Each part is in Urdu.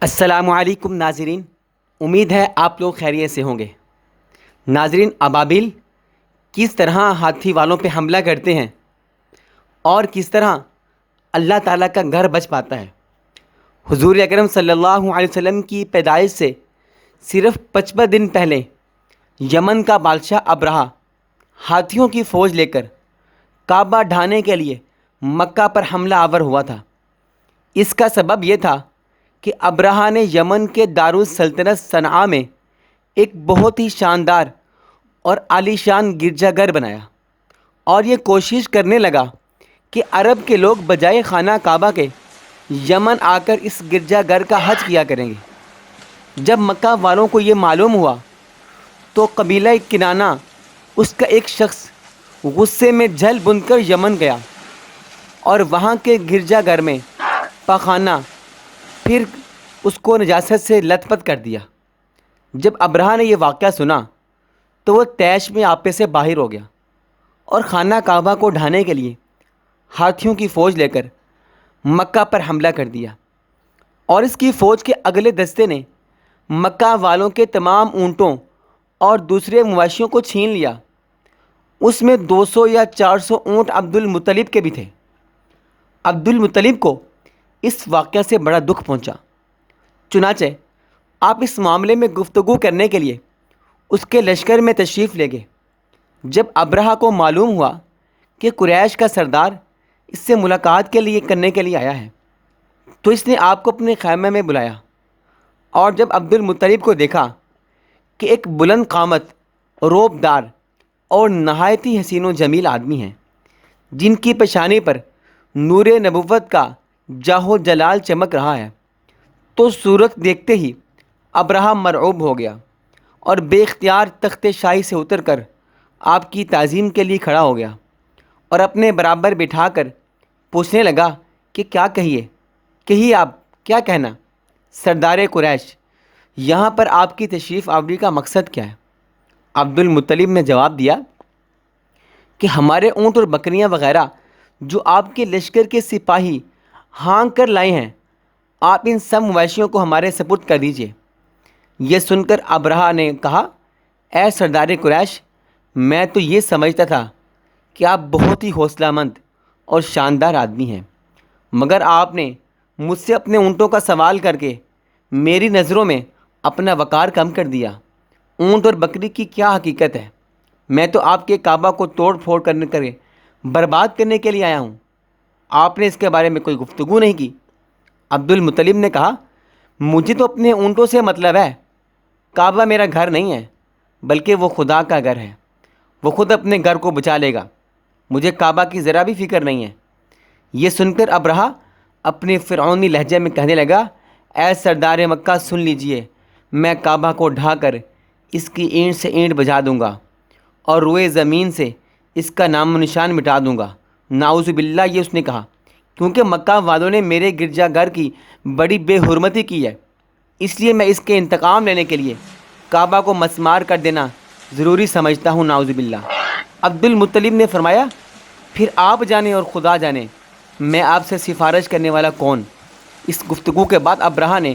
السلام علیکم ناظرین، امید ہے آپ لوگ خیریت سے ہوں گے۔ ناظرین، ابابیل کس طرح ہاتھی والوں پہ حملہ کرتے ہیں اور کس طرح اللہ تعالیٰ کا گھر بچ پاتا ہے۔ حضور اکرم صلی اللہ علیہ وسلم کی پیدائش سے صرف 55 دن پہلے یمن کا بادشاہ ابرہہ ہاتھیوں کی فوج لے کر کعبہ ڈھانے کے لیے مکہ پر حملہ آور ہوا تھا۔ اس کا سبب یہ تھا کہ ابرہہ نے یمن کے دارالسلطنت صنعاء میں ایک بہت ہی شاندار اور عالیشان گرجا گھر بنایا اور یہ کوشش کرنے لگا کہ عرب کے لوگ بجائے خانہ کعبہ کے یمن آ کر اس گرجا گھر کا حج کیا کریں گے۔ جب مکہ والوں کو یہ معلوم ہوا تو قبیلہ کنانہ، اس کا ایک شخص غصے میں جھل بن کر یمن گیا اور وہاں کے گرجا گھر میں پاخانہ پھر اس کو نجاست سے لت پت کر دیا۔ جب ابرہہ نے یہ واقعہ سنا تو وہ طیش میں آپے سے باہر ہو گیا اور خانہ کعبہ کو ڈھانے کے لیے ہاتھیوں کی فوج لے کر مکہ پر حملہ کر دیا، اور اس کی فوج کے اگلے دستے نے مکہ والوں کے تمام اونٹوں اور دوسرے مویشیوں کو چھین لیا۔ اس میں 200 یا 400 اونٹ عبد المطلب کے بھی تھے۔ عبد المطلب کو اس واقعہ سے بڑا دکھ پہنچا، چنانچہ آپ اس معاملے میں گفتگو کرنے کے لیے اس کے لشکر میں تشریف لے گئے۔ جب ابرہہ کو معلوم ہوا کہ قریش کا سردار اس سے ملاقات کرنے کے لیے آیا ہے تو اس نے آپ کو اپنے خیمے میں بلایا، اور جب عبد المطلب کو دیکھا کہ ایک بلند قامت، روب دار اور نہایت ہی حسین و جمیل آدمی ہیں جن کی پیشانی پر نور نبوت کا جاہ و جلال چمک رہا ہے، تو صورت دیکھتے ہی ابرہہ مرعوب ہو گیا اور بے اختیار تخت شاہی سے اتر کر آپ کی تعظیم کے لیے کھڑا ہو گیا اور اپنے برابر بٹھا کر پوچھنے لگا کہ کہیے آپ کیا کہنا سردار قریش، یہاں پر آپ کی تشریف آوری کا مقصد کیا ہے؟ عبد المطلب نے جواب دیا کہ ہمارے اونٹ اور بکریاں وغیرہ جو آپ کے لشکر کے سپاہی ہانک کر لائے ہیں، آپ ان سب مویشیوں کو ہمارے سپرد کر دیجیے۔ یہ سن کر ابرہہ نے کہا، اے سردار قریش، میں تو یہ سمجھتا تھا کہ آپ بہت ہی حوصلہ مند اور شاندار آدمی ہیں، مگر آپ نے مجھ سے اپنے اونٹوں کا سوال کر کے میری نظروں میں اپنا وقار کم کر دیا۔ اونٹ اور بکری کی کیا حقیقت ہے؟ میں تو آپ کے کعبہ کو توڑ پھوڑ کرے برباد کرنے کے لیے آیا ہوں، آپ نے اس کے بارے میں کوئی گفتگو نہیں کی۔ عبد المطلب نے کہا، مجھے تو اپنے اونٹوں سے مطلب ہے، کعبہ میرا گھر نہیں ہے بلکہ وہ خدا کا گھر ہے، وہ خود اپنے گھر کو بچا لے گا، مجھے کعبہ کی ذرا بھی فکر نہیں ہے۔ یہ سن کر ابرہہ اپنے فرعونی لہجے میں کہنے لگا، اے سردار مکہ سن لیجئے، میں کعبہ کو ڈھا کر اس کی اینٹ سے اینٹ بجا دوں گا اور روئے زمین سے اس کا نام و نشان مٹا دوں گا۔ نعوذ باللہ، یہ اس نے کہا کیونکہ مکہ والوں نے میرے گرجا گھر کی بڑی بے حرمتی کی ہے، اس لیے میں اس کے انتقام لینے کے لیے کعبہ کو مسمار کر دینا ضروری سمجھتا ہوں۔ نعوذ باللہ۔ عبد المطلب نے فرمایا، پھر آپ جانے اور خدا جانے میں آپ سے سفارش کرنے والا کون؟ اس گفتگو کے بعد ابرہہ نے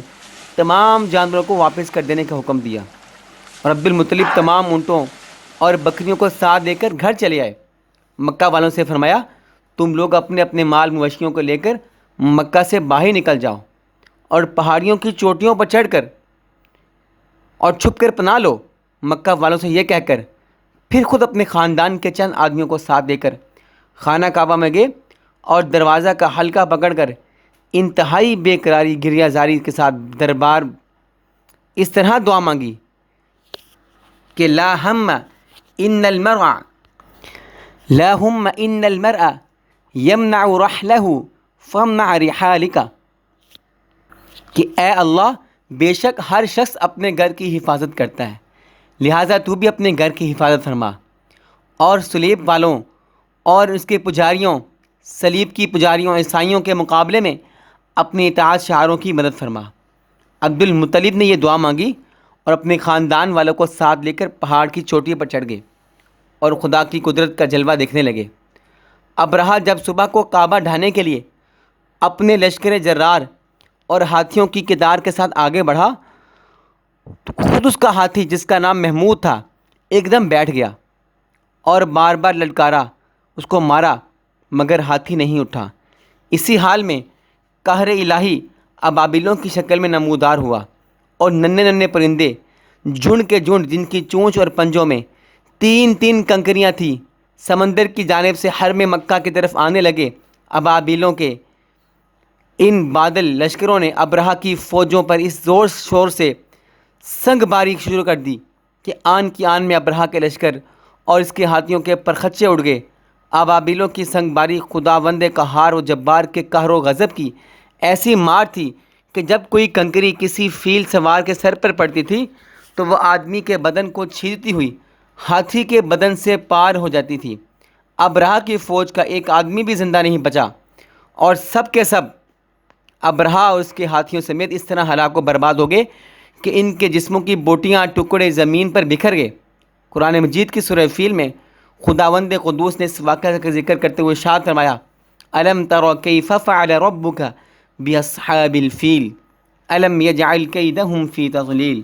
تمام جانوروں کو واپس کر دینے کا حکم دیا اور عبد المطلب تمام اونٹوں اور بکریوں کو ساتھ لے کر گھر چلے آئے۔ مکہ والوں سے فرمایا، تم لوگ اپنے اپنے مال مویشیوں کو لے کر مکہ سے باہر نکل جاؤ اور پہاڑیوں کی چوٹیوں پر چڑھ کر اور چھپ کر پناہ لو۔ مکہ والوں سے یہ کہہ کر پھر خود اپنے خاندان کے چند آدمیوں کو ساتھ لے کر خانہ کعبہ میں گئے اور دروازہ کا حلقہ پکڑ کر انتہائی بے قراری گریہ زاری کے ساتھ دربار اس طرح دعا مانگی کہ لا ہم ان المرء یمنع رحلہ فامنع رحالک، کہ اے اللہ، بے شک ہر شخص اپنے گھر کی حفاظت کرتا ہے، لہٰذا تو بھی اپنے گھر کی حفاظت فرما، اور صلیب والوں اور اس کے پجاریوں، صلیب کی پجاریوں عیسائیوں کے مقابلے میں اپنی اطاعت شعاروں کی مدد فرما۔ عبد المطلب نے یہ دعا مانگی اور اپنے خاندان والوں کو ساتھ لے کر پہاڑ کی چوٹی پر چڑھ گئے اور خدا کی قدرت کا جلوہ دیکھنے لگے۔ ابرہہ جب صبح کو کعبہ ڈھانے کے لیے اپنے لشکر جرار اور ہاتھیوں کی کتار کے ساتھ آگے بڑھا تو خود اس کا ہاتھی جس کا نام محمود تھا ایک دم بیٹھ گیا اور بار بار للکارا، اس کو مارا، مگر ہاتھی نہیں اٹھا۔ اسی حال میں قہر الہی ابابیلوں کی شکل میں نمودار ہوا، اور ننھے ننھے پرندے جھنڈ کے جھنڈ جن کی چونچ اور پنجوں میں تین تین کنکریاں تھیں سمندر کی جانب سے حرم مکہ کی طرف آنے لگے۔ ابابیلوں کے ان بادل لشکروں نے ابرہہ کی فوجوں پر اس زور شور سے سنگ باری شروع کر دی کہ آن کی آن میں ابرہہ کے لشکر اور اس کے ہاتھیوں کے پرخچے اڑ گئے۔ ابابیلوں کی سنگ باری خداوند قہار و جبار کے قہر و غضب کی ایسی مار تھی کہ جب کوئی کنکری کسی فیل سوار کے سر پر پڑتی تھی تو وہ آدمی کے بدن کو چھیدتی ہوئی ہاتھی کے بدن سے پار ہو جاتی تھی۔ ابرہہ کی فوج کا ایک آدمی بھی زندہ نہیں بچا، اور سب کے سب ابرہہ اور اس کے ہاتھیوں سمیت اس طرح ہلاک و برباد ہو گئے کہ ان کے جسموں کی بوٹیاں ٹکڑے زمین پر بکھر گئے۔ قرآن مجید کی سورہ فیل میں خداوند قدوس نے اس واقعہ کا ذکر کرتے ہوئے ارشاد فرمایا: الم تر کیف فعل ربک باصحاب الفیل الم یجعل کیدہم فی تضلیل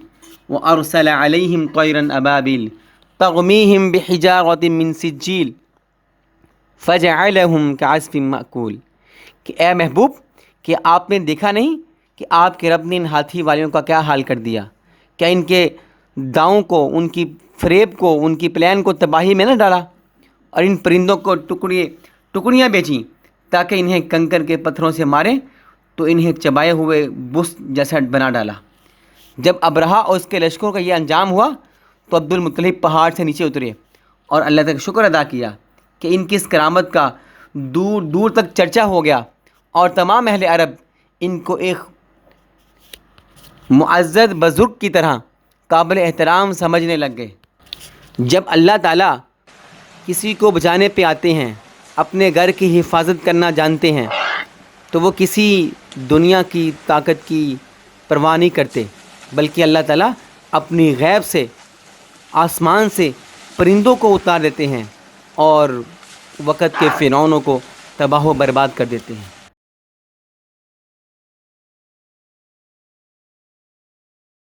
وارسل علیہم طیرا ابابیل ترمیہم بحجارۃ من سجیل فجعلہم کعصف مأکول، کہ اے محبوب، کہ آپ نے دیکھا نہیں کہ آپ کے رب نے ان ہاتھی والیوں کا کیا حال کر دیا؟ کیا ان کے داؤں کو، ان کی فریب کو، ان کی پلان کو تباہی میں نہ ڈالا، اور ان پرندوں کو ٹکڑیاں بیچیں تاکہ انہیں کنکر کے پتھروں سے ماریں تو انہیں چبائے ہوئے بس جیسا بنا ڈالا۔ جب ابرہہ اور اس کے لشکروں کا یہ انجام ہوا تو عبد المطلب پہاڑ سے نیچے اترے اور اللہ تعالیٰ کا شکر ادا کیا کہ ان کی اس کرامت کا دور دور تک چرچا ہو گیا، اور تمام اہل عرب ان کو ایک معزز بزرگ کی طرح قابل احترام سمجھنے لگ گئے۔ جب اللہ تعالیٰ کسی کو بچانے پہ آتے ہیں، اپنے گھر کی حفاظت کرنا جانتے ہیں، تو وہ کسی دنیا کی طاقت کی پرواہ نہیں کرتے، بلکہ اللہ تعالیٰ اپنی غیب سے آسمان سے پرندوں کو اتار دیتے ہیں اور وقت کے فرعونوں کو تباہ و برباد کر دیتے ہیں۔